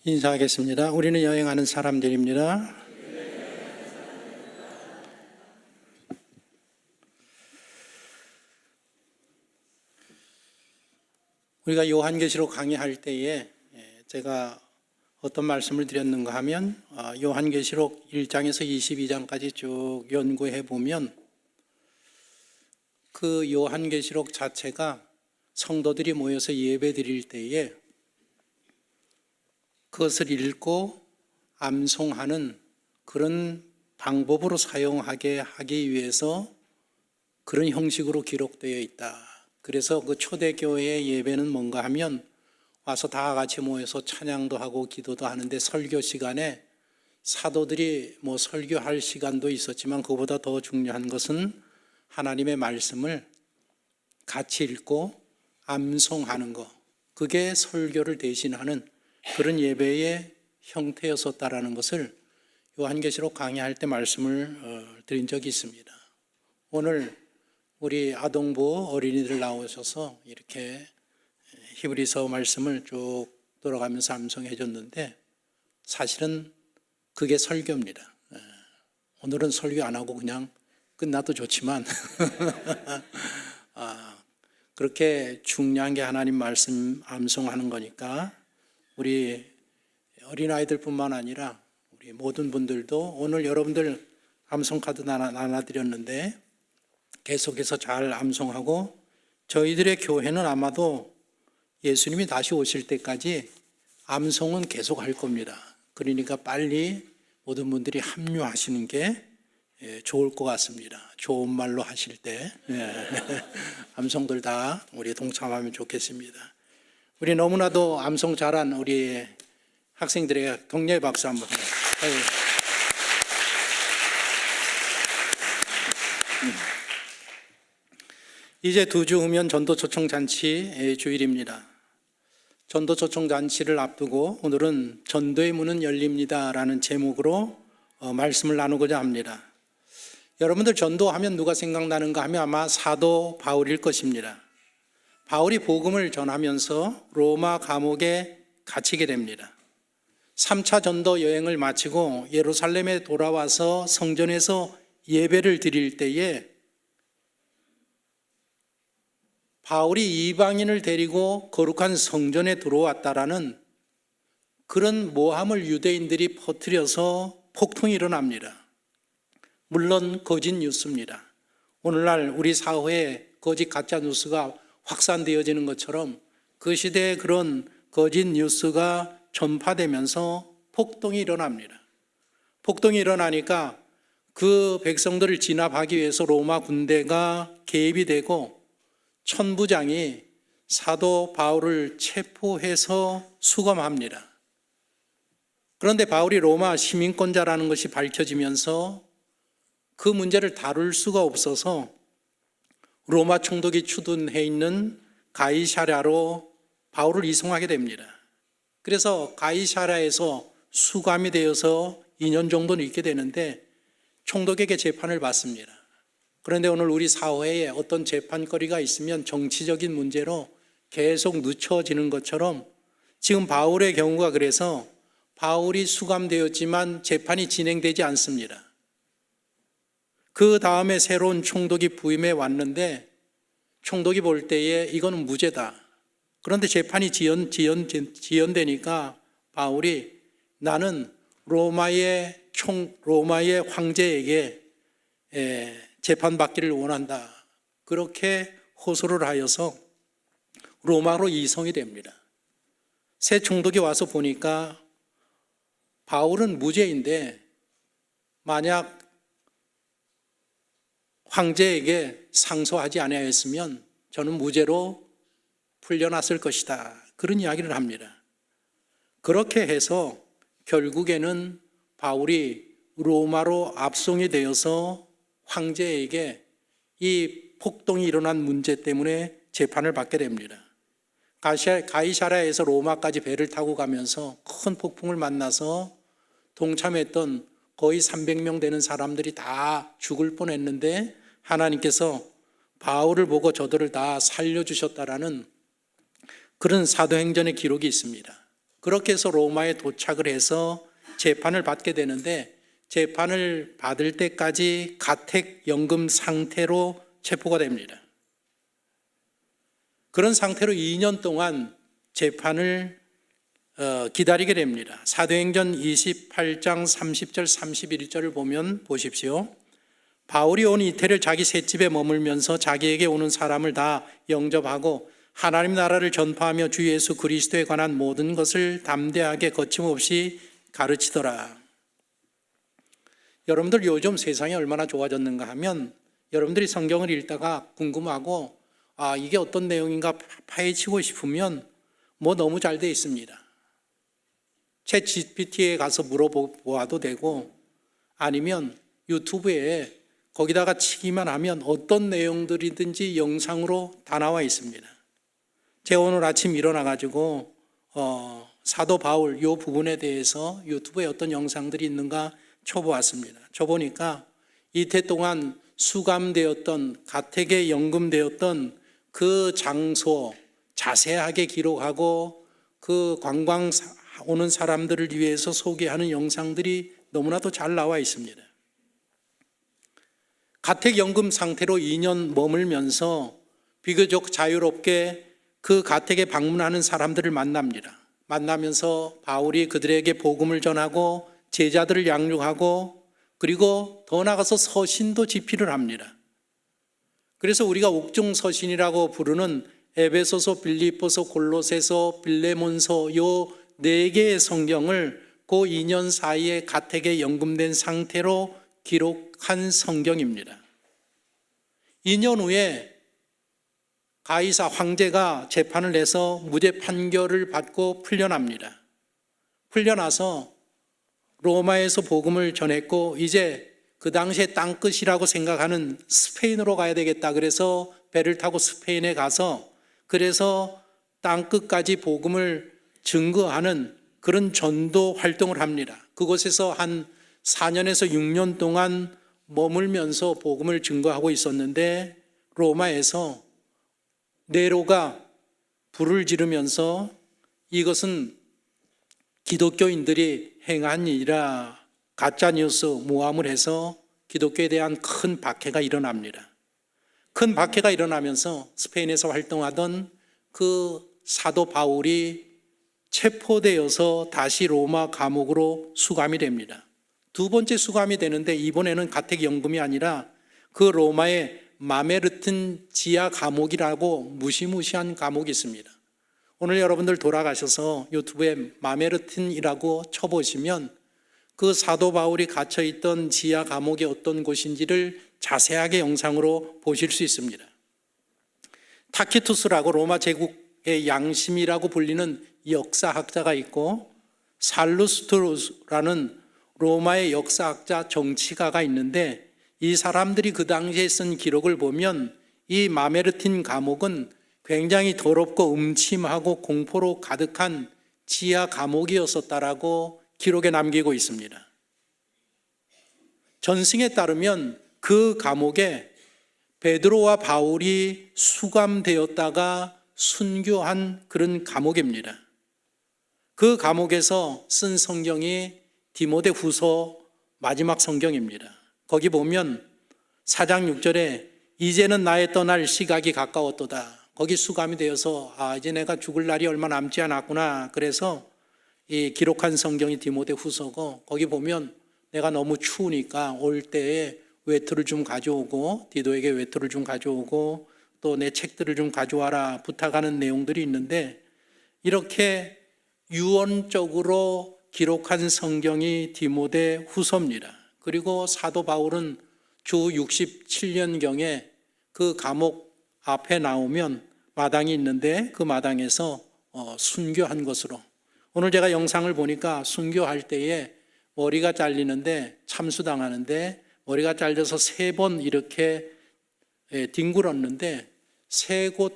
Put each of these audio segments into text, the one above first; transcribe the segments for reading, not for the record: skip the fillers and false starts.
인사하겠습니다. 우리는 여행하는 사람들입니다. 우리가 요한계시록 강의할 때에 제가 어떤 말씀을 드렸는가 하면 요한계시록 1장에서 22장까지 쭉 연구해 보면 그 요한계시록 자체가 성도들이 모여서 예배 드릴 때에 그것을 읽고 암송하는 그런 방법으로 사용하게 하기 위해서 그런 형식으로 기록되어 있다. 그래서 그 초대교회의 예배는 뭔가 하면 와서 다 같이 모여서 찬양도 하고 기도도 하는데 설교 시간에 사도들이 설교할 시간도 있었지만 그보다 더 중요한 것은 하나님의 말씀을 같이 읽고 암송하는 것, 그게 설교를 대신하는 그런 예배의 형태였었다라는 것을 요한계시록 강의할 때 말씀을 드린 적이 있습니다. 오늘 우리 아동부 어린이들 나오셔서 이렇게 히브리서 말씀을 쭉 돌아가면서 암송해 줬는데 사실은 그게 설교입니다. 오늘은 설교 안 하고 그냥 끝나도 좋지만 그렇게 중요한 게 하나님 말씀 암송하는 거니까 우리 어린아이들뿐만 아니라 우리 모든 분들도 오늘 여러분들 암송 카드 나눠드렸는데 계속해서 잘 암송하고 저희들의 교회는 아마도 예수님이 다시 오실 때까지 암송은 계속 할 겁니다. 그러니까 빨리 모든 분들이 합류하시는 게 좋을 것 같습니다. 좋은 말로 하실 때 암송들 다 우리 동참하면 좋겠습니다. 우리 너무나도 암송 잘한 우리 학생들에게 격려의 박수 한번 해요. 이제 2주 후면 전도초청잔치 주일입니다. 전도초청잔치를 앞두고 오늘은 전도의 문은 열립니다라는 제목으로 말씀을 나누고자 합니다. 여러분들 전도하면 누가 생각나는가 하면 아마 사도 바울일 것입니다. 바울이 복음을 전하면서 로마 감옥에 갇히게 됩니다. 3차 전도 여행을 마치고 예루살렘에 돌아와서 성전에서 예배를 드릴 때에 바울이 이방인을 데리고 거룩한 성전에 들어왔다라는 그런 모함을 유대인들이 퍼뜨려서 폭동이 일어납니다. 물론 거짓 뉴스입니다. 오늘날 우리 사회에 거짓 가짜 뉴스가 확산되어지는 것처럼 그 시대에 그런 거짓 뉴스가 전파되면서 폭동이 일어납니다. 폭동이 일어나니까 그 백성들을 진압하기 위해서 로마 군대가 개입이 되고 천부장이 사도 바울을 체포해서 수감합니다. 그런데 바울이 로마 시민권자라는 것이 밝혀지면서 그 문제를 다룰 수가 없어서 로마 총독이 추둔해 있는 가이사랴로 바울을 이송하게 됩니다. 그래서 가이사랴에서 수감이 되어서 2년 정도는 있게 되는데 총독에게 재판을 받습니다. 그런데 오늘 우리 사회에 어떤 재판거리가 있으면 정치적인 문제로 계속 늦춰지는 것처럼 지금 바울의 경우가 그래서 바울이 수감되었지만 재판이 진행되지 않습니다. 그 다음에 새로운 총독이 부임해 왔는데 총독이 볼 때에 이거는 무죄다. 그런데 재판이 지연되니까 바울이 나는 로마의 황제에게 재판받기를 원한다. 그렇게 호소를 하여서 로마로 이송이 됩니다. 새 총독이 와서 보니까 바울은 무죄인데 만약 황제에게 상소하지 아니하였으면 저는 무죄로 풀려났을 것이다. 그런 이야기를 합니다. 그렇게 해서 결국에는 바울이 로마로 압송이 되어서 황제에게 이 폭동이 일어난 문제 때문에 재판을 받게 됩니다. 가이사랴에서 로마까지 배를 타고 가면서 큰 폭풍을 만나서 동참했던 거의 300명 되는 사람들이 다 죽을 뻔했는데 하나님께서 바울을 보고 저들을 다 살려주셨다라는 그런 사도행전의 기록이 있습니다. 그렇게 해서 로마에 도착을 해서 재판을 받게 되는데 재판을 받을 때까지 가택연금 상태로 체포가 됩니다. 그런 상태로 2년 동안 재판을 기다리게 됩니다. 사도행전 28장 30절 31절을 보면 보십시오. 바울이 온 이태를 자기 셋집에 머물면서 자기에게 오는 사람을 다 영접하고 하나님 나라를 전파하며 주 예수 그리스도에 관한 모든 것을 담대하게 거침없이 가르치더라. 여러분들 요즘 세상이 얼마나 좋아졌는가 하면 여러분들이 성경을 읽다가 궁금하고 이게 어떤 내용인가 파헤치고 싶으면 너무 잘 돼 있습니다. 챗 GPT에 가서 물어보아도 되고 아니면 유튜브에 거기다가 치기만 하면 어떤 내용들이든지 영상으로 다 나와 있습니다. 제가 오늘 아침 일어나가지고 사도 바울 이 부분에 대해서 유튜브에 어떤 영상들이 있는가 쳐보았습니다. 쳐보니까 이태 동안 수감되었던 가택에 연금되었던 그 장소 자세하게 기록하고 그 관광 오는 사람들을 위해서 소개하는 영상들이 너무나도 잘 나와 있습니다. 가택연금 상태로 2년 머물면서 비교적 자유롭게 그 가택에 방문하는 사람들을 만납니다. 만나면서 바울이 그들에게 복음을 전하고 제자들을 양육하고 그리고 더 나아가서 서신도 집필을 합니다. 그래서 우리가 옥중서신이라고 부르는 에베소서, 빌립보서, 골로새서, 빌레몬서 요 4개의 성경을 그 2년 사이에 가택에 연금된 상태로 기록한 성경입니다. 2년 후에 가이사 황제가 재판을 내서 무죄 판결을 받고 풀려납니다. 풀려나서 로마에서 복음을 전했고 이제 그 당시에 땅끝이라고 생각하는 스페인으로 가야 되겠다. 그래서 배를 타고 스페인에 가서 그래서 땅끝까지 복음을 증거하는 그런 전도 활동을 합니다. 그곳에서 한 4년에서 6년 동안 머물면서 복음을 증거하고 있었는데 로마에서 네로가 불을 지르면서 이것은 기독교인들이 행한 일이라 가짜뉴스 모함을 해서 기독교에 대한 큰 박해가 일어납니다. 큰 박해가 일어나면서 스페인에서 활동하던 그 사도 바울이 체포되어서 다시 로마 감옥으로 수감이 됩니다. 두 번째 수감이 되는데 이번에는 가택연금이 아니라 그 로마의 마메르튼 지하 감옥이라고 무시무시한 감옥이 있습니다. 오늘 여러분들 돌아가셔서 유튜브에 마메르튼이라고 쳐보시면 그 사도 바울이 갇혀있던 지하 감옥이 어떤 곳인지를 자세하게 영상으로 보실 수 있습니다. 타키투스라고 로마 제국의 양심이라고 불리는 역사학자가 있고 살루스트루스라는 로마의 역사학자 정치가가 있는데 이 사람들이 그 당시에 쓴 기록을 보면 이 마메르틴 감옥은 굉장히 더럽고 음침하고 공포로 가득한 지하 감옥이었었다라고 기록에 남기고 있습니다. 전승에 따르면 그 감옥에 베드로와 바울이 수감되었다가 순교한 그런 감옥입니다. 그 감옥에서 쓴 성경이 디모데후서 마지막 성경입니다. 거기 보면 4장 6절에 이제는 나의 떠날 시각이 가까웠도다. 거기 수감이 되어서 이제 내가 죽을 날이 얼마 남지 않았구나. 그래서 이 기록한 성경이 디모데후서고 거기 보면 내가 너무 추우니까 올 때에 외투를 좀 가져오고 디도에게 외투를 좀 가져오고 또 내 책들을 좀 가져와라 부탁하는 내용들이 있는데 이렇게 유언적으로 기록한 성경이 디모데후서입니다. 그리고 사도 바울은 주 67년경에 그 감옥 앞에 나오면 마당이 있는데 그 마당에서 순교한 것으로 오늘 제가 영상을 보니까 순교할 때에 머리가 잘리는데 참수당하는데 머리가 잘려서 3번 이렇게 뒹굴었는데 3곳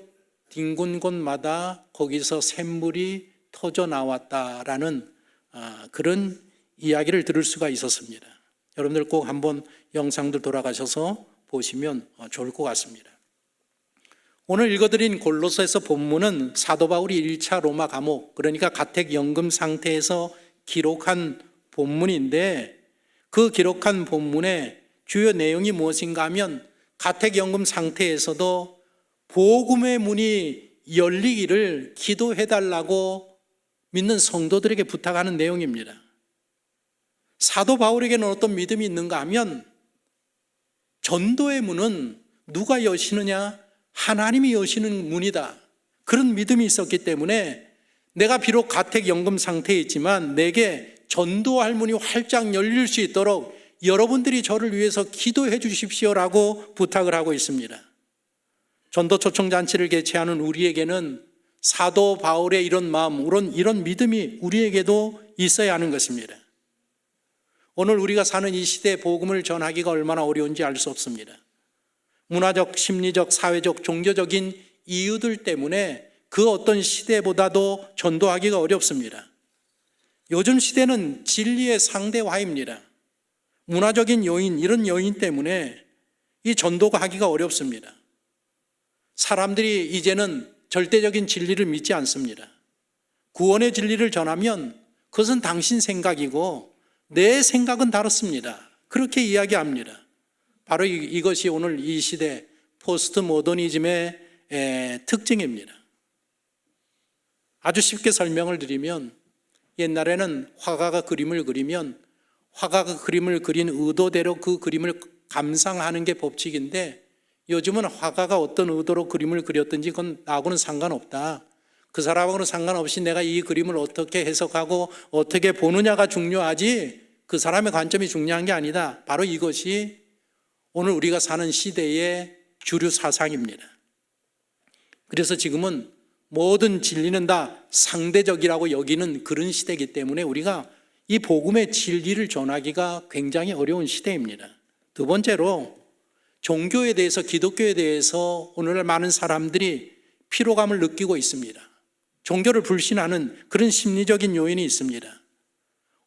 뒹군 곳마다 거기서 샘물이 터져 나왔다라는 그런 이야기를 들을 수가 있었습니다. 여러분들 꼭 한번 영상들 돌아가셔서 보시면 좋을 것 같습니다. 오늘 읽어드린 골로새서 본문은 사도 바울이 1차 로마 감옥, 그러니까 가택연금 상태에서 기록한 본문인데, 그 기록한 본문의 주요 내용이 무엇인가 하면 가택연금 상태에서도 복음의 문이 열리기를 기도해달라고 믿는 성도들에게 부탁하는 내용입니다. 사도 바울에게는 어떤 믿음이 있는가 하면 전도의 문은 누가 여시느냐? 하나님이 여시는 문이다. 그런 믿음이 있었기 때문에 내가 비록 가택연금 상태에 있지만 내게 전도할 문이 활짝 열릴 수 있도록 여러분들이 저를 위해서 기도해 주십시오라고 부탁을 하고 있습니다. 전도 초청잔치를 개최하는 우리에게는 사도 바울의 이런 마음, 이런 믿음이 우리에게도 있어야 하는 것입니다. 오늘 우리가 사는 이 시대에 복음을 전하기가 얼마나 어려운지 알 수 없습니다. 문화적, 심리적, 사회적, 종교적인 이유들 때문에 그 어떤 시대보다도 전도하기가 어렵습니다. 요즘 시대는 진리의 상대화입니다. 문화적인 요인, 이런 요인 때문에 이 전도가 하기가 어렵습니다. 사람들이 이제는 절대적인 진리를 믿지 않습니다. 구원의 진리를 전하면 그것은 당신 생각이고 내 생각은 다릅니다. 그렇게 이야기합니다. 바로 이것이 오늘 이 시대 포스트 모더니즘의 특징입니다. 아주 쉽게 설명을 드리면 옛날에는 화가가 그림을 그리면 화가가 그림을 그린 의도대로 그 그림을 감상하는 게 법칙인데, 요즘은 화가가 어떤 의도로 그림을 그렸든지 그건 나하고는 상관없다. 그 사람하고는 상관없이 내가 이 그림을 어떻게 해석하고 어떻게 보느냐가 중요하지 그 사람의 관점이 중요한 게 아니다. 바로 이것이 오늘 우리가 사는 시대의 주류 사상입니다. 그래서 지금은 모든 진리는 다 상대적이라고 여기는 그런 시대이기 때문에 우리가 이 복음의 진리를 전하기가 굉장히 어려운 시대입니다. 두 번째로 종교에 대해서, 기독교에 대해서 오늘날 많은 사람들이 피로감을 느끼고 있습니다. 종교를 불신하는 그런 심리적인 요인이 있습니다.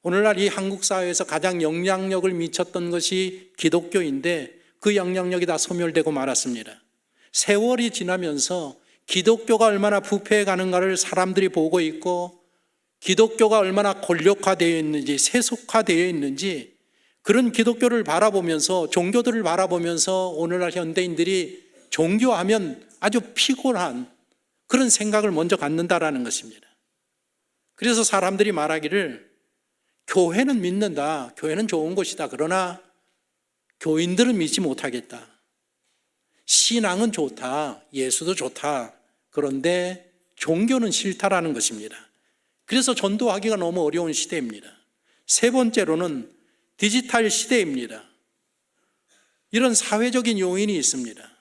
오늘날 이 한국 사회에서 가장 영향력을 미쳤던 것이 기독교인데 그 영향력이 다 소멸되고 말았습니다. 세월이 지나면서 기독교가 얼마나 부패해 가는가를 사람들이 보고 있고, 기독교가 얼마나 권력화되어 있는지, 세속화되어 있는지, 그런 기독교를 바라보면서, 종교들을 바라보면서 오늘날 현대인들이 종교하면 아주 피곤한 그런 생각을 먼저 갖는다라는 것입니다. 그래서 사람들이 말하기를 교회는 믿는다, 교회는 좋은 곳이다. 그러나 교인들은 믿지 못하겠다. 신앙은 좋다, 예수도 좋다. 그런데 종교는 싫다라는 것입니다. 그래서 전도하기가 너무 어려운 시대입니다. 세 번째로는 디지털 시대입니다. 이런 사회적인 요인이 있습니다.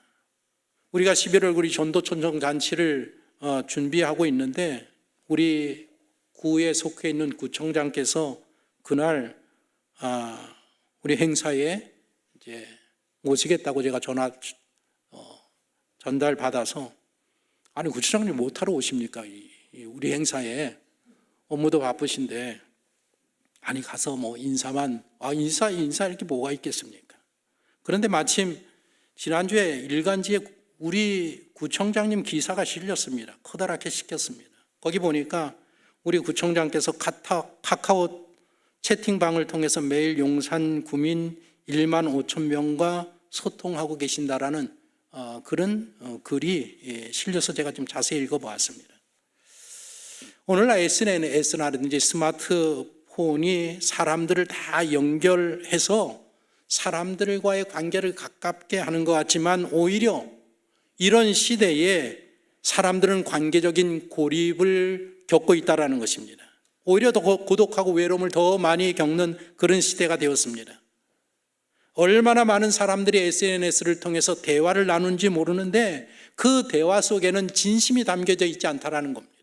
우리가 11월 우리 전도 초청잔치를 준비하고 있는데 우리 구에 속해 있는 구청장께서 그날 우리 행사에 이제 모시겠다고 제가 전화 전달 받아서, 아니 구청장님 못하러 오십니까? 우리 행사에 업무도 바쁘신데 아니 가서 뭐 인사만, 인사 이렇게 뭐가 있겠습니까? 그런데 마침 지난주에 일간지에 우리 구청장님 기사가 실렸습니다. 커다랗게 시켰습니다. 거기 보니까 우리 구청장께서 카카오 채팅방을 통해서 매일 용산 구민 1만 5천 명과 소통하고 계신다라는 그런 글이 실려서 제가 좀 자세히 읽어보았습니다. 오늘날 SNS라든지 스마트폰이 사람들을 다 연결해서 사람들과의 관계를 가깝게 하는 것 같지만 오히려 이런 시대에 사람들은 관계적인 고립을 겪고 있다는 것입니다. 오히려 더 고독하고 외로움을 더 많이 겪는 그런 시대가 되었습니다. 얼마나 많은 사람들이 SNS를 통해서 대화를 나눈지 모르는데 그 대화 속에는 진심이 담겨져 있지 않다는 겁니다.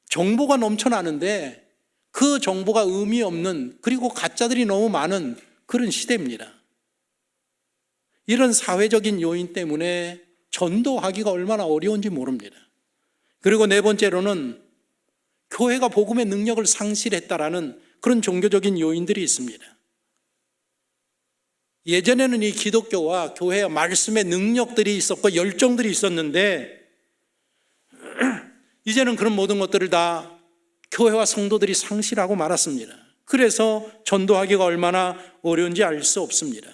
정보가 넘쳐나는데 그 정보가 의미 없는, 그리고 가짜들이 너무 많은 그런 시대입니다. 이런 사회적인 요인 때문에 전도하기가 얼마나 어려운지 모릅니다. 그리고 네 번째로는 교회가 복음의 능력을 상실했다라는 그런 종교적인 요인들이 있습니다. 예전에는 이 기독교와 교회와 말씀의 능력들이 있었고 열정들이 있었는데 이제는 그런 모든 것들을 다 교회와 성도들이 상실하고 말았습니다. 그래서 전도하기가 얼마나 어려운지 알 수 없습니다.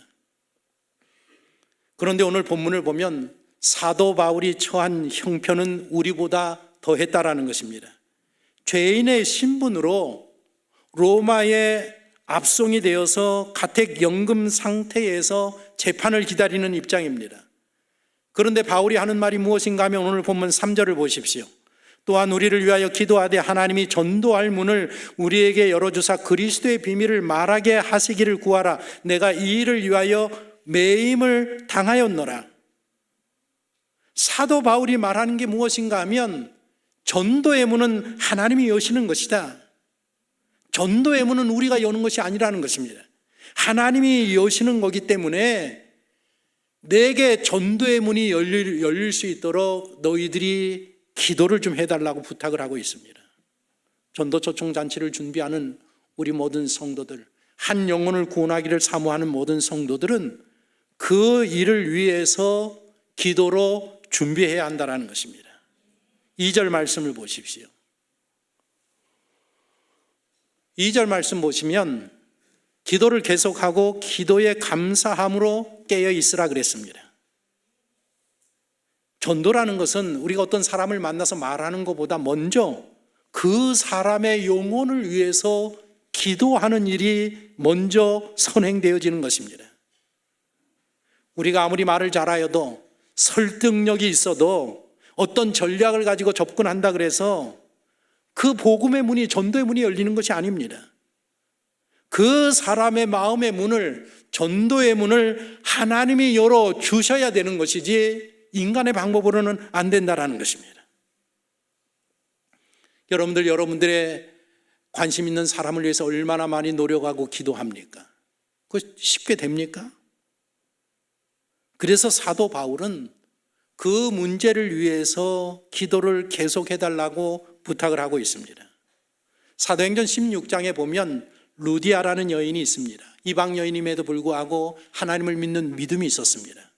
그런데 오늘 본문을 보면 사도 바울이 처한 형편은 우리보다 더했다라는 것입니다. 죄인의 신분으로 로마의 압송이 되어서 가택연금 상태에서 재판을 기다리는 입장입니다. 그런데 바울이 하는 말이 무엇인가 하면 오늘 본문 3절을 보십시오. 또한 우리를 위하여 기도하되 하나님이 전도할 문을 우리에게 열어주사 그리스도의 비밀을 말하게 하시기를 구하라. 내가 이 일을 위하여 매임을 당하였노라. 사도 바울이 말하는 게 무엇인가 하면 전도의 문은 하나님이 여시는 것이다. 전도의 문은 우리가 여는 것이 아니라는 것입니다. 하나님이 여시는 거기 때문에 내게 전도의 문이 열릴 수 있도록 너희들이 기도를 좀 해달라고 부탁을 하고 있습니다. 전도 초청 잔치를 준비하는 우리 모든 성도들, 한 영혼을 구원하기를 사모하는 모든 성도들은 그 일을 위해서 기도로 준비해야 한다는 것입니다. 2절 말씀을 보십시오. 2절 말씀 보시면 기도를 계속하고 기도에 감사함으로 깨어 있으라 그랬습니다. 전도라는 것은 우리가 어떤 사람을 만나서 말하는 것보다 먼저 그 사람의 영혼을 위해서 기도하는 일이 먼저 선행되어지는 것입니다. 우리가 아무리 말을 잘하여도 설득력이 있어도 어떤 전략을 가지고 접근한다 그래서 그 복음의 문이, 전도의 문이 열리는 것이 아닙니다. 그 사람의 마음의 문을, 전도의 문을 하나님이 열어 주셔야 되는 것이지 인간의 방법으로는 안 된다라는 것입니다. 여러분들의 관심 있는 사람을 위해서 얼마나 많이 노력하고 기도합니까? 그거 쉽게 됩니까? 그래서 사도 바울은 그 문제를 위해서 기도를 계속해달라고 부탁을 하고 있습니다. 사도행전 16장에 보면 루디아라는 여인이 있습니다. 이방 여인임에도 불구하고 하나님을 믿는 믿음이 있었습니다.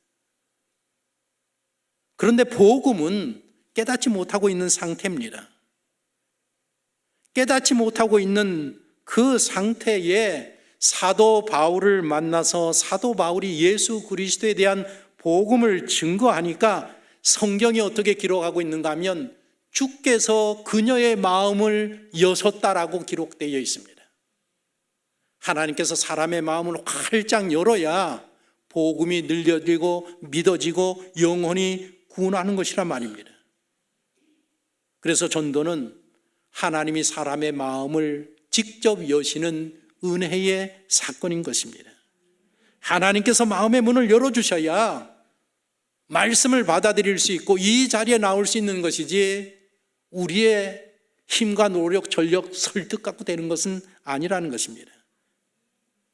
그런데 복음은 깨닫지 못하고 있는 상태입니다. 깨닫지 못하고 있는 그 상태에 사도 바울을 만나서 사도 바울이 예수 그리스도에 대한 복음을 증거하니까 성경이 어떻게 기록하고 있는가 하면 주께서 그녀의 마음을 여셨다라고 기록되어 있습니다. 하나님께서 사람의 마음을 활짝 열어야 복음이 늘려지고 믿어지고 영혼이 구원하는 것이란 말입니다. 그래서 전도는 하나님이 사람의 마음을 직접 여시는 은혜의 사건인 것입니다. 하나님께서 마음의 문을 열어주셔야 말씀을 받아들일 수 있고 이 자리에 나올 수 있는 것이지 우리의 힘과 노력, 전력, 설득 갖고 되는 것은 아니라는 것입니다.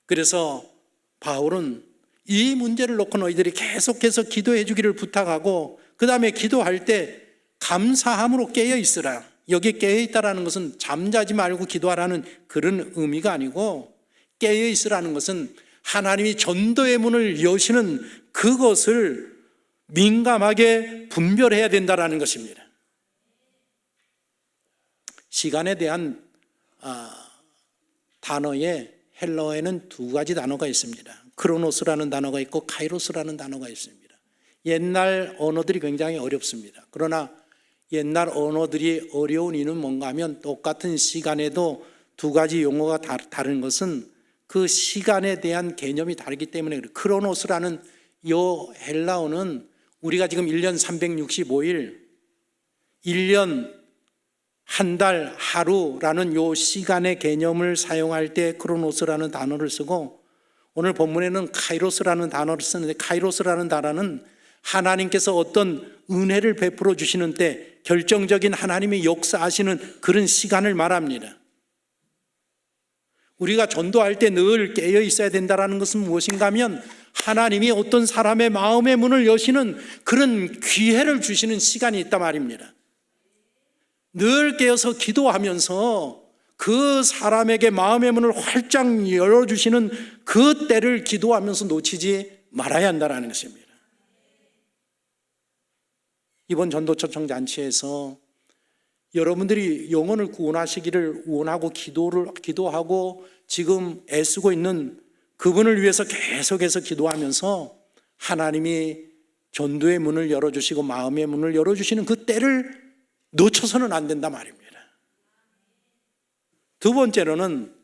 그래서 바울은 이 문제를 놓고 너희들이 계속해서 기도해 주기를 부탁하고 그 다음에 기도할 때 감사함으로 깨어 있으라. 여기 깨어 있다라는 것은 잠자지 말고 기도하라는 그런 의미가 아니고 깨어 있으라는 것은 하나님이 전도의 문을 여시는 그것을 민감하게 분별해야 된다라는 것입니다. 시간에 대한 단어에 헬라어에는 두 가지 단어가 있습니다. 크로노스라는 단어가 있고 카이로스라는 단어가 있습니다. 옛날 언어들이 굉장히 어렵습니다. 그러나 옛날 언어들이 어려운 이유는 뭔가 하면 똑같은 시간에도 두 가지 용어가 다른 것은 그 시간에 대한 개념이 다르기 때문에 그래요. 크로노스라는 이 헬라어는 우리가 지금 1년 365일, 1년 한 달, 하루라는 요 시간의 개념을 사용할 때 크로노스라는 단어를 쓰고 오늘 본문에는 카이로스라는 단어를 쓰는데 카이로스라는 단어는 하나님께서 어떤 은혜를 베풀어 주시는 때 결정적인 하나님의 역사하시는 그런 시간을 말합니다. 우리가 전도할 때 늘 깨어 있어야 된다는 것은 무엇인가 하면 하나님이 어떤 사람의 마음의 문을 여시는 그런 기회를 주시는 시간이 있단 말입니다. 늘 깨어서 기도하면서 그 사람에게 마음의 문을 활짝 열어주시는 그 때를 기도하면서 놓치지 말아야 한다는 것입니다. 이번 전도초청 잔치에서 여러분들이 영혼을 구원하시기를 원하고 기도하고 지금 애쓰고 있는 그분을 위해서 계속해서 기도하면서 하나님이 전도의 문을 열어주시고 마음의 문을 열어주시는 그 때를 놓쳐서는 안 된다 말입니다. 두 번째로는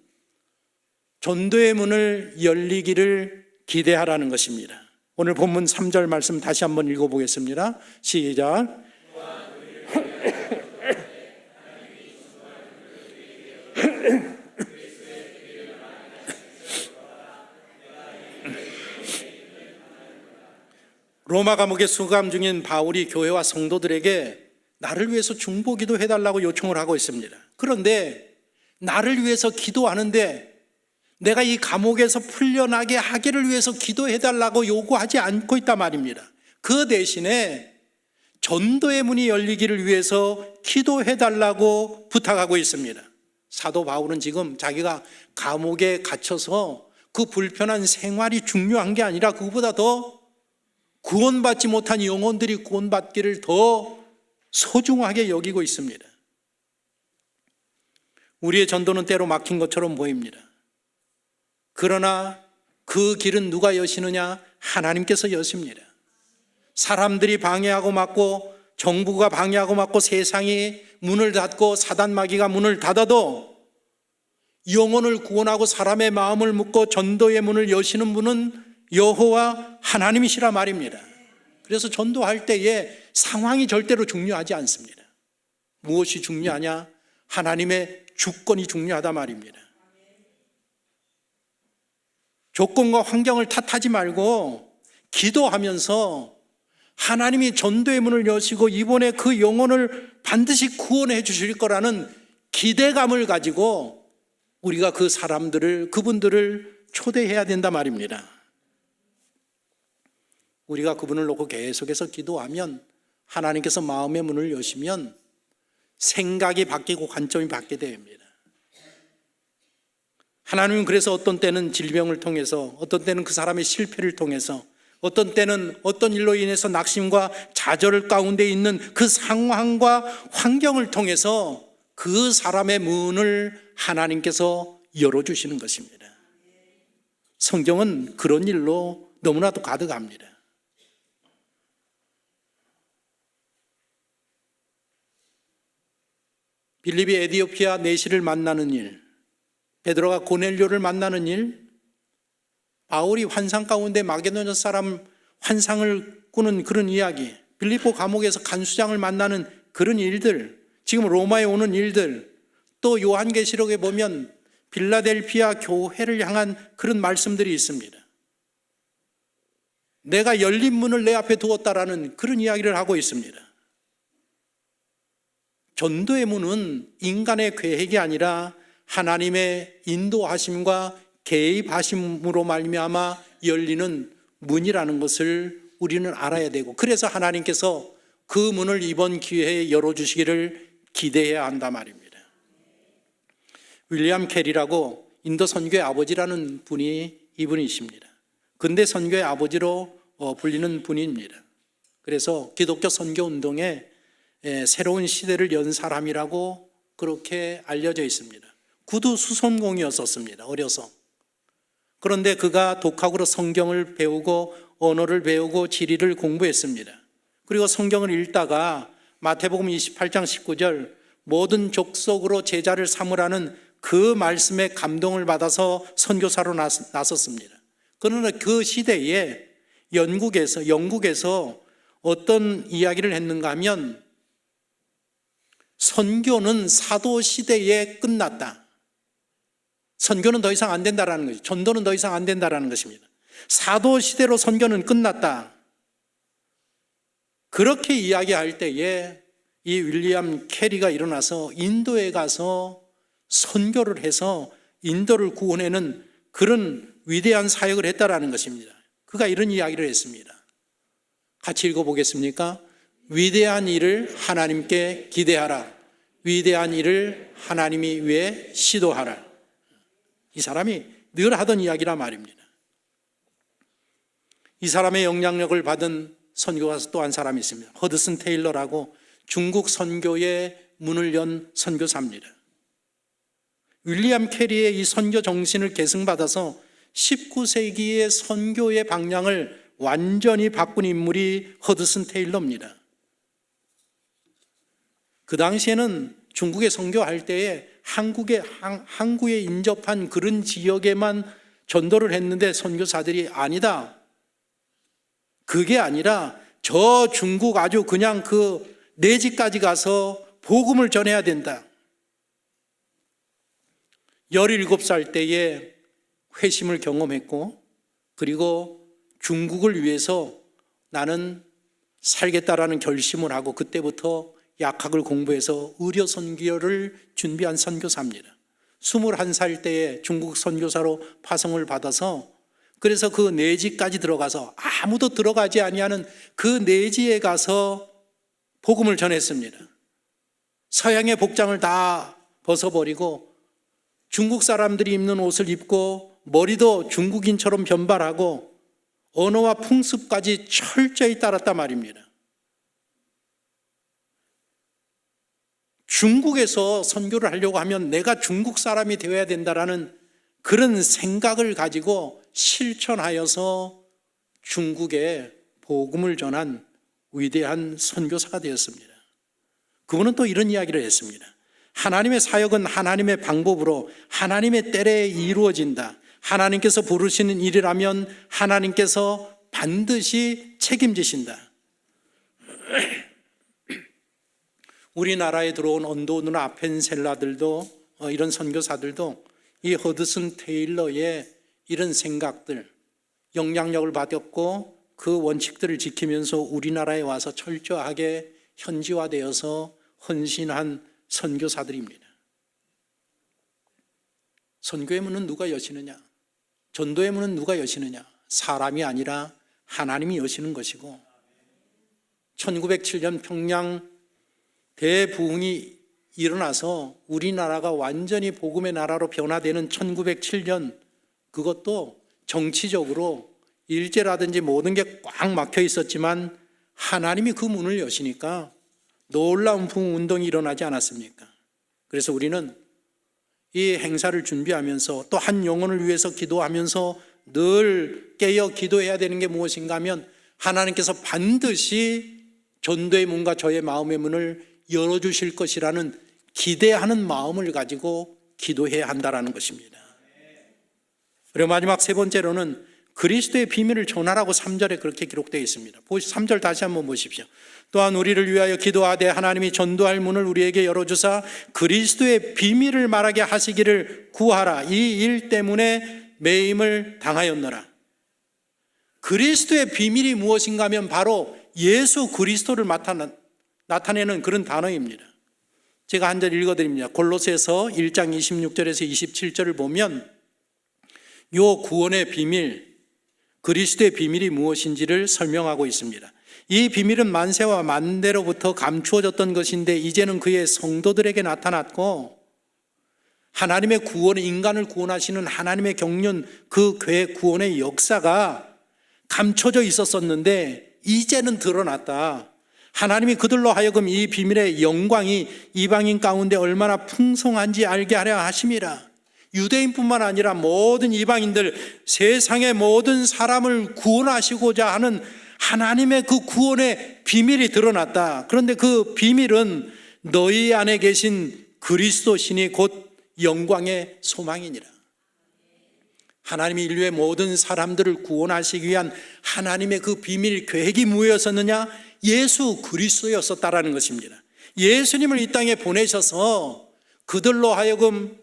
전도의 문을 열리기를 기대하라는 것입니다. 오늘 본문 3절 말씀 다시 한번 읽어보겠습니다. 시작. 로마 감옥에 수감 중인 바울이 교회와 성도들에게 나를 위해서 중보기도 해달라고 요청을 하고 있습니다. 그런데 나를 위해서 기도하는데 내가 이 감옥에서 풀려나게 하기를 위해서 기도해달라고 요구하지 않고 있단 말입니다. 그 대신에 전도의 문이 열리기를 위해서 기도해달라고 부탁하고 있습니다. 사도 바울은 지금 자기가 감옥에 갇혀서 그 불편한 생활이 중요한 게 아니라 그보다 더 구원받지 못한 영혼들이 구원받기를 더 소중하게 여기고 있습니다. 우리의 전도는 때로 막힌 것처럼 보입니다. 그러나 그 길은 누가 여시느냐? 하나님께서 여십니다. 사람들이 방해하고 막고 정부가 방해하고 막고 세상이 문을 닫고 사단 마귀가 문을 닫아도 영혼을 구원하고 사람의 마음을 묶고 전도의 문을 여시는 분은 여호와 하나님이시라 말입니다. 그래서 전도할 때에 상황이 절대로 중요하지 않습니다. 무엇이 중요하냐? 하나님의 주권이 중요하다 말입니다. 조건과 환경을 탓하지 말고 기도하면서 하나님이 전도의 문을 여시고 이번에 그 영혼을 반드시 구원해 주실 거라는 기대감을 가지고 우리가 그 사람들을, 그분들을 초대해야 된다 말입니다. 우리가 그분을 놓고 계속해서 기도하면 하나님께서 마음의 문을 여시면 생각이 바뀌고 관점이 바뀌게 됩니다. 하나님은 그래서 어떤 때는 질병을 통해서, 어떤 때는 그 사람의 실패를 통해서, 어떤 때는 어떤 일로 인해서 낙심과 좌절 가운데 있는 그 상황과 환경을 통해서 그 사람의 문을 하나님께서 열어주시는 것입니다. 성경은 그런 일로 너무나도 가득합니다. 빌립이 에디오피아 내시를 만나는 일, 베드로가 고넬료를 만나는 일, 바울이 환상 가운데 마게도냐 사람 환상을 꾸는 그런 이야기, 빌립보 감옥에서 간수장을 만나는 그런 일들, 지금 로마에 오는 일들, 또 요한계시록에 보면 빌라델피아 교회를 향한 그런 말씀들이 있습니다. 내가 열린 문을 내 앞에 두었다라는 그런 이야기를 하고 있습니다. 전도의 문은 인간의 계획이 아니라 하나님의 인도하심과 개입하심으로 말미암아 열리는 문이라는 것을 우리는 알아야 되고, 그래서 하나님께서 그 문을 이번 기회에 열어주시기를 기대해야 한다 말입니다. 윌리엄 캐리라고 인도 선교의 아버지라는 분이 이분이십니다. 근대 선교의 아버지로 불리는 분입니다. 그래서 기독교 선교 운동에 새로운 시대를 연 사람이라고 그렇게 알려져 있습니다. 구두 수선공이었었습니다. 어려서. 그런데 그가 독학으로 성경을 배우고 언어를 배우고 지리를 공부했습니다. 그리고 성경을 읽다가 마태복음 28장 19절 모든 족속으로 제자를 삼으라는 그 말씀에 감동을 받아서 선교사로 나섰습니다. 그러나 그 시대에 영국에서 어떤 이야기를 했는가 하면 선교는 사도 시대에 끝났다. 선교는 더 이상 안 된다라는 거죠. 전도는 더 이상 안 된다라는 것입니다. 사도 시대로 선교는 끝났다. 그렇게 이야기할 때에 이 윌리엄 캐리가 일어나서 인도에 가서 선교를 해서 인도를 구원하는 그런 위대한 사역을 했다라는 것입니다. 그가 이런 이야기를 했습니다. 같이 읽어보겠습니까? 위대한 일을 하나님께 기대하라. 위대한 일을 하나님이 위해 시도하라. 이 사람이 늘 하던 이야기란 말입니다. 이 사람의 영향력을 받은 선교사 또 한 사람이 있습니다. 허드슨 테일러라고 중국 선교의 문을 연 선교사입니다. 윌리엄 캐리의 이 선교 정신을 계승받아서 19세기의 선교의 방향을 완전히 바꾼 인물이 허드슨 테일러입니다. 그 당시에는 중국에 선교할 때에 항구에 인접한 그런 지역에만 전도를 했는데 선교사들이 아니다. 그게 아니라 저 중국 아주 그냥 그 내지까지 가서 복음을 전해야 된다. 17살 때에 회심을 경험했고, 그리고 중국을 위해서 나는 살겠다라는 결심을 하고 그때부터 약학을 공부해서 의료 선교를 준비한 선교사입니다. 21살 때에 중국 선교사로 파송을 받아서 그래서 그 내지까지 들어가서 아무도 들어가지 아니하는 그 내지에 가서 복음을 전했습니다. 서양의 복장을 다 벗어버리고 중국 사람들이 입는 옷을 입고 머리도 중국인처럼 변발하고 언어와 풍습까지 철저히 따랐단 말입니다. 중국에서 선교를 하려고 하면 내가 중국 사람이 되어야 된다라는 그런 생각을 가지고 실천하여서 중국에 복음을 전한 위대한 선교사가 되었습니다. 그분은 또 이런 이야기를 했습니다. 하나님의 사역은 하나님의 방법으로 하나님의 때에 이루어진다. 하나님께서 부르시는 일이라면 하나님께서 반드시 책임지신다. 우리나라에 들어온 언도 누나 아펜셀라들도 이런 선교사들도 이 허드슨 테일러의 이런 생각들, 영향력을 받았고 그 원칙들을 지키면서 우리나라에 와서 철저하게 현지화되어서 헌신한 선교사들입니다. 선교의 문은 누가 여시느냐? 전도의 문은 누가 여시느냐? 사람이 아니라 하나님이 여시는 것이고, 1907년 평양 대부흥이 일어나서 우리나라가 완전히 복음의 나라로 변화되는 1907년, 그것도 정치적으로 일제라든지 모든 게 꽉 막혀 있었지만 하나님이 그 문을 여시니까 놀라운 부흥운동이 일어나지 않았습니까? 그래서 우리는 이 행사를 준비하면서 또 한 영혼을 위해서 기도하면서 늘 깨어 기도해야 되는 게 무엇인가 하면 하나님께서 반드시 전도의 문과 저의 마음의 문을 열어주실 것이라는 기대하는 마음을 가지고 기도해야 한다는 것입니다. 그리고 마지막 세 번째로는 그리스도의 비밀을 전하라고 3절에 그렇게 기록되어 있습니다. 3절 다시 한번 보십시오. 또한 우리를 위하여 기도하되 하나님이 전도할 문을 우리에게 열어주사 그리스도의 비밀을 말하게 하시기를 구하라. 이 일 때문에 매임을 당하였노라. 그리스도의 비밀이 무엇인가 하면 바로 예수 그리스도를 나타내는 그런 단어입니다. 제가 한 절 읽어드립니다. 골로새서 1장 26절에서 27절을 보면 요 구원의 비밀, 그리스도의 비밀이 무엇인지를 설명하고 있습니다. 이 비밀은 만세와 만대로부터 감추어졌던 것인데 이제는 그의 성도들에게 나타났고, 하나님의 구원, 인간을 구원하시는 하나님의 경륜, 그 죄 구원의 역사가 감춰져 있었었는데 이제는 드러났다. 하나님이 그들로 하여금 이 비밀의 영광이 이방인 가운데 얼마나 풍성한지 알게 하려 하심이라. 유대인뿐만 아니라 모든 이방인들, 세상의 모든 사람을 구원하시고자 하는 하나님의 그 구원의 비밀이 드러났다. 그런데 그 비밀은 너희 안에 계신 그리스도 신이 곧 영광의 소망이니라. 하나님이 인류의 모든 사람들을 구원하시기 위한 하나님의 그 비밀 계획이 무엇이었느냐? 예수 그리스도였었다라는 것입니다. 예수님을 이 땅에 보내셔서 그들로 하여금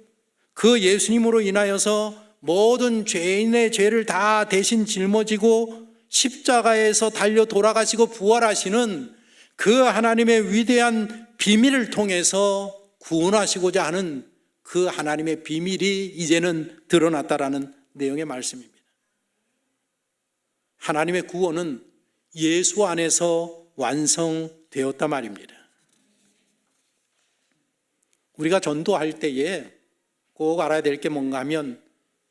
그 예수님으로 인하여서 모든 죄인의 죄를 다 대신 짊어지고 십자가에서 달려 돌아가시고 부활하시는 그 하나님의 위대한 비밀을 통해서 구원하시고자 하는 그 하나님의 비밀이 이제는 드러났다라는 내용의 말씀입니다. 하나님의 구원은 예수 안에서 완성되었단 말입니다. 우리가 전도할 때에 꼭 알아야 될 게 뭔가 하면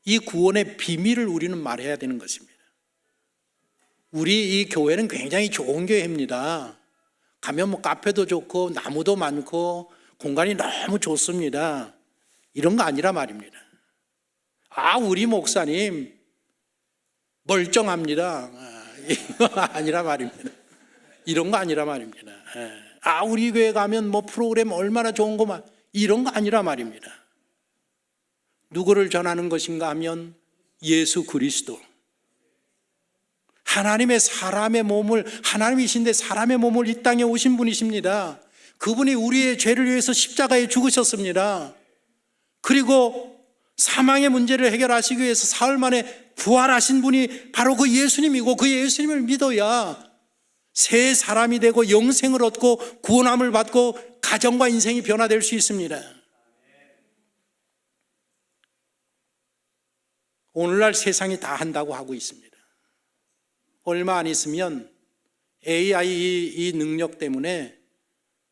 이 구원의 비밀을 우리는 말해야 되는 것입니다. 우리 이 교회는 굉장히 좋은 교회입니다. 가면 뭐 카페도 좋고 나무도 많고 공간이 너무 좋습니다. 이런 거 아니라 말입니다. 우리 목사님 멀쩡합니다. 이거 아니라 말입니다. 이런 거 아니라 말입니다. 우리 교회 가면 뭐 프로그램 얼마나 좋은 거만, 이런 거 아니라 말입니다. 누구를 전하는 것인가 하면 예수 그리스도, 하나님의 사람의 몸을, 하나님이신데 사람의 몸을 이 땅에 오신 분이십니다. 그분이 우리의 죄를 위해서 십자가에 죽으셨습니다. 그리고 사망의 문제를 해결하시기 위해서 사흘 만에 부활하신 분이 바로 그 예수님이고, 그 예수님을 믿어야 새 사람이 되고 영생을 얻고 구원함을 받고 가정과 인생이 변화될 수 있습니다. 오늘날 세상이 다 한다고 하고 있습니다. 얼마 안 있으면 AI 이 능력 때문에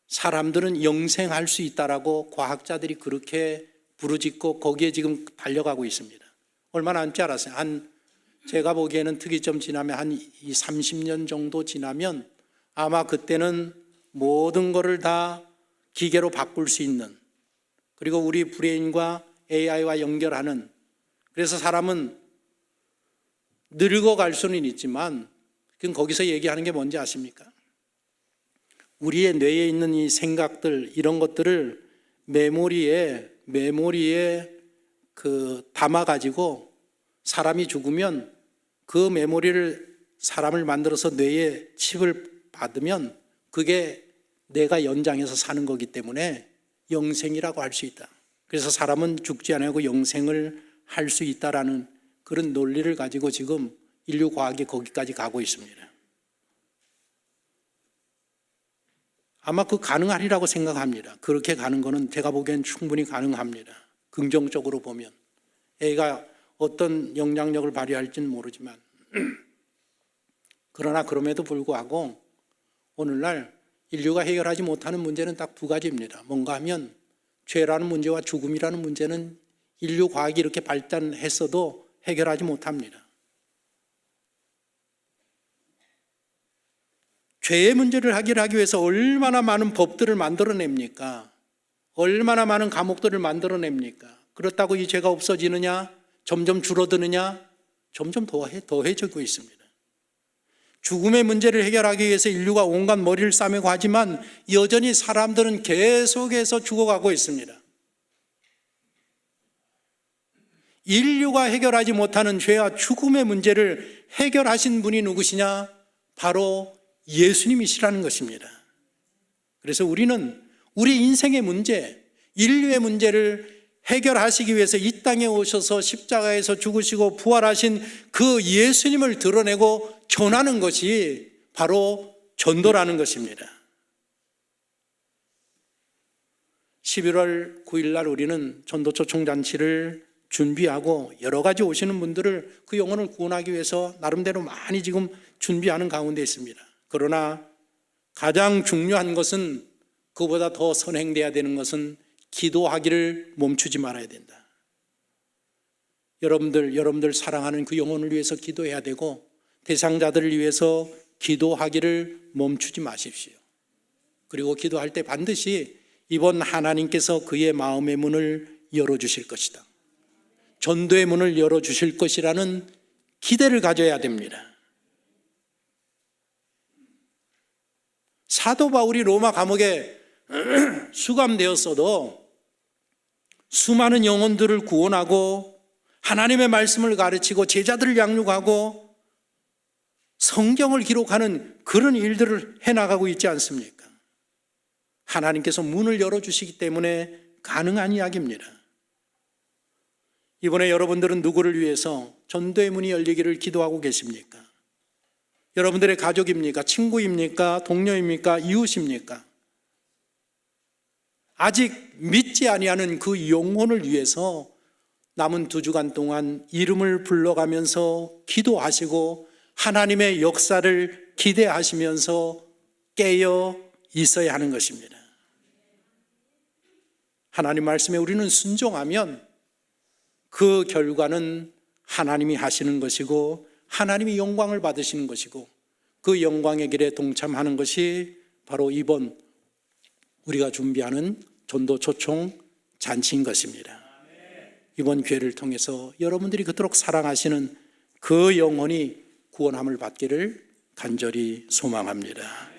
사람들은 영생할 수 있다라고 과학자들이 그렇게 부르짖고 거기에 지금 달려가고 있습니다. 얼마 남지 않았어요. 제가 보기에는 특이점 지나면 한 30년 정도 지나면 아마 그때는 모든 것을 다 기계로 바꿀 수 있는, 그리고 우리 브레인과 AI와 연결하는, 그래서 사람은 늙어갈 수는 있지만 그건 거기서 얘기하는 게 뭔지 아십니까? 우리의 뇌에 있는 이 생각들, 이런 것들을 메모리에 담아가지고 사람이 죽으면 그 메모리를 사람을 만들어서 뇌에 칩을 받으면 그게 내가 연장해서 사는 거기 때문에 영생이라고 할 수 있다. 그래서 사람은 죽지 않고 영생을 할 수 있다라는 그런 논리를 가지고 지금 인류 과학이 거기까지 가고 있습니다. 아마 그 가능하리라고 생각합니다. 그렇게 가는 거는 제가 보기엔 충분히 가능합니다. 긍정적으로 보면. 애가 어떤 영향력을 발휘할지는 모르지만 그러나 그럼에도 불구하고 오늘날 인류가 해결하지 못하는 문제는 딱 두 가지입니다. 뭔가 하면 죄라는 문제와 죽음이라는 문제는 인류 과학이 이렇게 발전했어도 해결하지 못합니다. 죄의 문제를 해결하기 위해서 얼마나 많은 법들을 만들어냅니까? 얼마나 많은 감옥들을 만들어냅니까? 그렇다고 이 죄가 없어지느냐? 점점 줄어드느냐? 점점 더해지고 있습니다. 죽음의 문제를 해결하기 위해서 인류가 온갖 머리를 싸매고 하지만 여전히 사람들은 계속해서 죽어가고 있습니다. 인류가 해결하지 못하는 죄와 죽음의 문제를 해결하신 분이 누구시냐? 바로 예수님이시라는 것입니다. 그래서 우리는 우리 인생의 문제, 인류의 문제를 해결하시기 위해서 이 땅에 오셔서 십자가에서 죽으시고 부활하신 그 예수님을 드러내고 전하는 것이 바로 전도라는 것입니다. 11월 9일 날 우리는 전도 초청잔치를 준비하고 여러 가지 오시는 분들을 그 영혼을 구원하기 위해서 나름대로 많이 지금 준비하는 가운데 있습니다. 그러나 가장 중요한 것은, 그보다 더 선행돼야 되는 것은 기도하기를 멈추지 말아야 된다. 여러분들 사랑하는 그 영혼을 위해서 기도해야 되고 대상자들을 위해서 기도하기를 멈추지 마십시오. 그리고 기도할 때 반드시 이번 하나님께서 그의 마음의 문을 열어주실 것이다, 전도의 문을 열어주실 것이라는 기대를 가져야 됩니다. 사도 바울이 로마 감옥에 수감되었어도 수많은 영혼들을 구원하고 하나님의 말씀을 가르치고 제자들을 양육하고 성경을 기록하는 그런 일들을 해나가고 있지 않습니까? 하나님께서 문을 열어주시기 때문에 가능한 이야기입니다. 이번에 여러분들은 누구를 위해서 전도의 문이 열리기를 기도하고 계십니까? 여러분들의 가족입니까? 친구입니까? 동료입니까? 이웃입니까? 아직 믿지 아니하는 그 영혼을 위해서 남은 2주간 동안 이름을 불러가면서 기도하시고 하나님의 역사를 기대하시면서 깨어 있어야 하는 것입니다. 하나님 말씀에 우리는 순종하면 그 결과는 하나님이 하시는 것이고 하나님이 영광을 받으시는 것이고 그 영광의 길에 동참하는 것이 바로 이번 우리가 준비하는 전도 초청 잔치인 것입니다. 이번 기회를 통해서 여러분들이 그토록 사랑하시는 그 영혼이 구원함을 받기를 간절히 소망합니다.